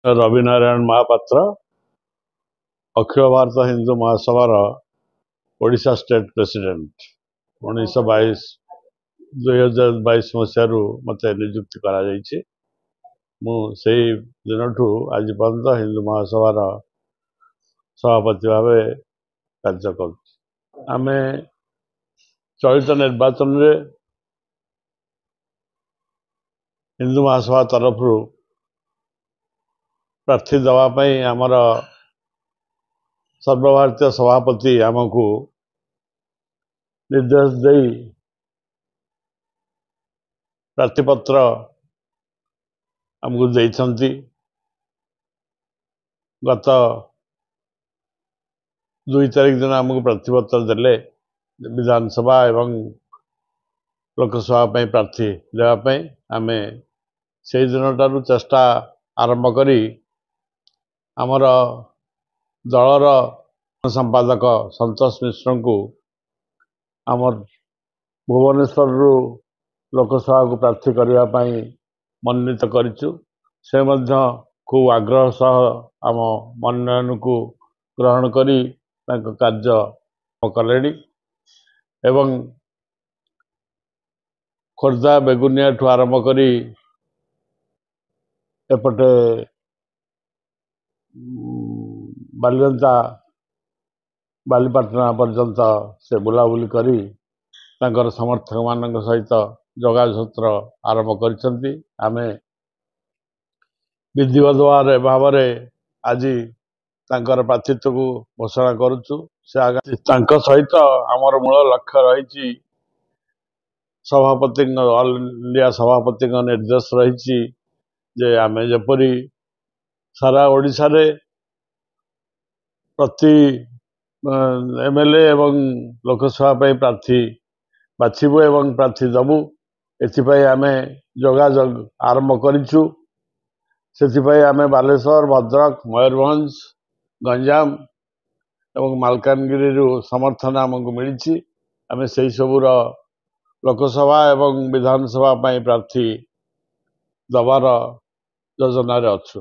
रविनारायण महापात्र अखिल Bharat Hindu महासभार Odisha state president 2022 मसीह मत नियुक्ति से दिन आज पर्यंत हिंदू महासभार सभापति भाव कार्य करें। चलित निर्वाचन रे हिंदू महासभा तरफ प्रार्थी दवाई आमर सर्वभारतीय सभापति आमको निर्देश दे प्रार्थीपत्र आमको देइछंती। गत 2 तारीख दिन आमको प्रार्थीपत्र देले विधानसभा एवं लोकसभा प्रार्थी देवाई आम से दिन चेष्टा आरंभ करी आमर दलर संपादक संतोष मिश्र को आमर भुवनेश्वर लोकसभा को प्रार्थी करने मनोनीत करिचु। से मध्य खूब आग्रह सह आम मनोनयन को ग्रहण करी कार्य कले एवं खोर्धा बेगुनिया ठू आरंभ करी एपटे बालियंता बालीपाटना पर्यंत से बुलाबुली करी तांकर समर्थक मान सहित जोगाजोग आरंभ करिसंती। आमे विधिवत भाव आज तांकर प्रार्थीत्व को घोषणा करुचु। से आगे तांकर सहित आमर मूल लक्ष्य रही सभापति ऑल इंडिया सभापति निर्देश रही जे आमे जपरी सारा ओडिशा रे प्रति एमएलए एवं लोकसभा प्रार्थी बाछबू एवं प्रार्थी दबू एथिपाई आमे जोगाजोग आरंभ करिचु। सेथिपाई आमे बालेश्वर भद्रक मयूरभंज गंजाम एवं मालकानगिरी समर्थन आमको मिली। आमे से सबूर लोकसभा एवं विधानसभा प्रार्थी दबार योजना रे अच्छु।